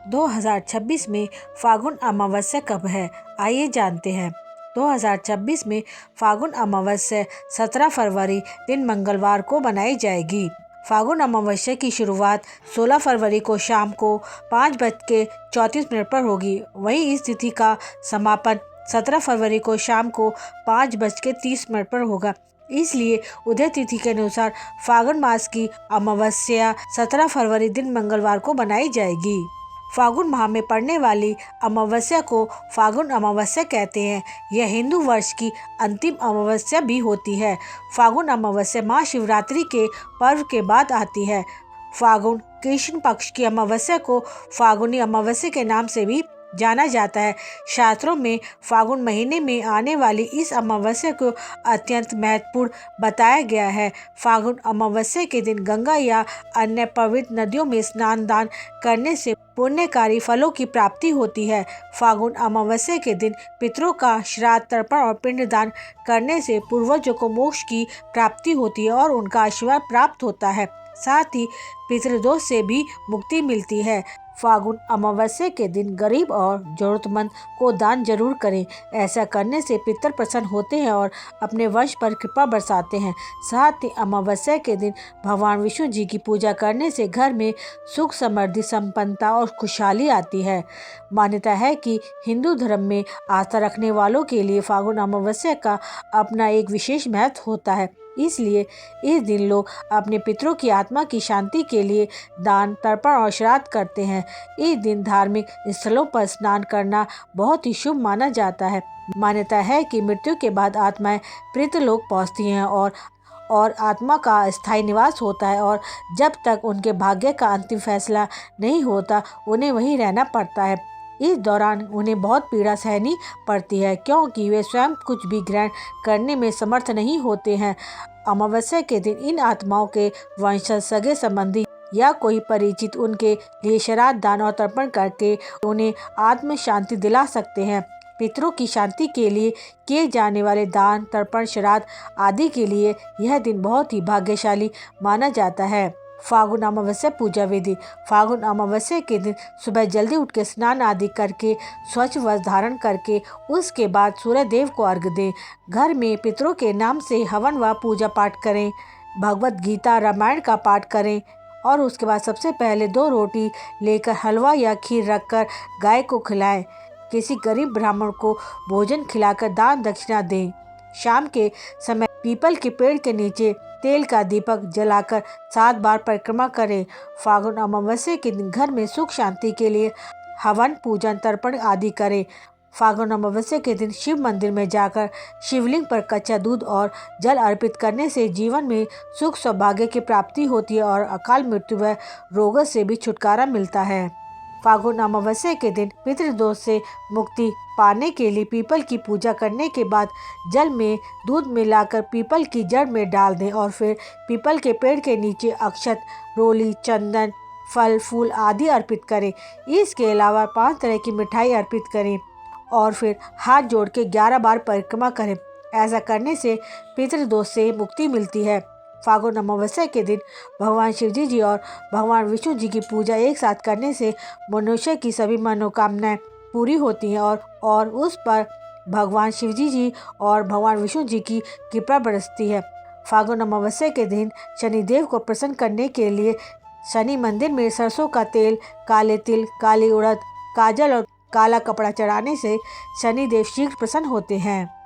2026 में फागुन अमावस्या कब है, आइए जानते हैं। 2026 में फागुन अमावस्या 17 फरवरी दिन मंगलवार को बनाई जाएगी। फागुन अमावस्या की शुरुआत 16 फरवरी को शाम को 5:34 पर होगी। वहीं इस तिथि का समापन 17 फरवरी को शाम को 5:30 पर होगा। इसलिए उदय तिथि के अनुसार फागुन मास की अमावस्या 17 फरवरी दिन मंगलवार को बनाई जाएगी। फागुन माह में पड़ने वाली अमावस्या को फागुन अमावस्या कहते हैं। यह हिंदू वर्ष की अंतिम अमावस्या भी होती है। फागुन अमावस्या महाशिवरात्रि के पर्व के बाद आती है। फागुन कृष्ण पक्ष की अमावस्या को फागुनी अमावस्या के नाम से भी जाना जाता है। शास्त्रों में फागुन महीने में आने वाली इस अमावस्या को अत्यंत महत्वपूर्ण बताया गया है। फागुन अमावस्या के दिन गंगा या अन्य पवित्र नदियों में स्नान दान करने से पुण्यकारी फलों की प्राप्ति होती है। फागुन अमावस्या के दिन पितरों का श्राद्ध, तर्पण और पिंडदान करने से पूर्वजों को मोक्ष की प्राप्ति होती है और उनका आशीर्वाद प्राप्त होता है। साथ ही पितृदोष से भी मुक्ति मिलती है। फागुन अमावस्या के दिन गरीब और जरूरतमंद को दान जरूर करें। ऐसा करने से पितर प्रसन्न होते हैं और अपने वंश पर कृपा बरसाते हैं। साथ ही अमावस्या के दिन भगवान विष्णु जी की पूजा करने से घर में सुख, समृद्धि, संपन्नता और खुशहाली आती है। मान्यता है कि हिंदू धर्म में आस्था रखने वालों के लिए फागुन अमावस्या का अपना एक विशेष महत्व होता है। इसलिए इस दिन लोग अपने पितरों की आत्मा की शांति के लिए दान, तर्पण और श्राद्ध करते हैं। इस दिन धार्मिक स्थलों पर स्नान करना बहुत ही शुभ माना जाता है। मान्यता है कि मृत्यु के बाद आत्माएं पितृलोक पहुंचती हैं और आत्मा का स्थायी निवास होता है और जब तक उनके भाग्य का अंतिम फैसला नहीं होता उन्हें वहीं रहना पड़ता है। इस दौरान उन्हें बहुत पीड़ा सहनी पड़ती है क्योंकि वे स्वयं कुछ भी ग्रहण करने में समर्थ नहीं होते हैं। अमावस्या के दिन इन आत्माओं के वंशज, सगे संबंधी या कोई परिचित उनके लिए श्राद्ध, दान और तर्पण करके उन्हें आत्म शांति दिला सकते हैं। पितरों की शांति के लिए किए जाने वाले दान, तर्पण, श्राद्ध आदि के लिए यह दिन बहुत ही भाग्यशाली माना जाता है। फागुन अमावस्या पूजा विधि। फागुन अमावस्या के दिन सुबह जल्दी उठ के स्नान आदि करके स्वच्छ वस्त्र धारण करके उसके बाद सूर्य देव को अर्घ्य दें। घर में पितरों के नाम से हवन व पूजा पाठ करें। भगवत गीता, रामायण का पाठ करें और उसके बाद सबसे पहले 2 रोटी लेकर हलवा या खीर रखकर गाय को खिलाएं। किसी गरीब ब्राह्मण को भोजन खिलाकर दान दक्षिणा दें। शाम के समय पीपल के पेड़ के नीचे तेल का दीपक जलाकर 7 बार परिक्रमा करें। फागुन अमावस्या के दिन घर में सुख शांति के लिए हवन, पूजन, तर्पण आदि करें। फागुन अमावस्या के दिन शिव मंदिर में जाकर शिवलिंग पर कच्चा दूध और जल अर्पित करने से जीवन में सुख, सौभाग्य की प्राप्ति होती है और अकाल मृत्यु व रोगों से भी छुटकारा मिलता है। फागुन अमावस्या के दिन पितृदोष से मुक्ति पाने के लिए पीपल की पूजा करने के बाद जल में दूध मिलाकर पीपल की जड़ में डाल दें और फिर पीपल के पेड़ के नीचे अक्षत, रोली, चंदन, फल, फूल आदि अर्पित करें। इसके अलावा 5 तरह की मिठाई अर्पित करें और फिर हाथ जोड़ के 11 बार परिक्रमा करें। ऐसा करने से पितृदोष से मुक्ति मिलती है। फागुन अमावस्या के दिन भगवान शिवजी जी और भगवान विष्णु जी की पूजा एक साथ करने से मनुष्य की सभी मनोकामनाएं पूरी होती हैं और उस पर भगवान शिवजी जी और भगवान विष्णु जी की कृपा बरसती है। फागुन अमावस्या के दिन शनिदेव को प्रसन्न करने के लिए शनि मंदिर में सरसों का तेल, काले तिल, काली उड़द, काजल और काला कपड़ा चढ़ाने से शनिदेव शीघ्र प्रसन्न होते हैं।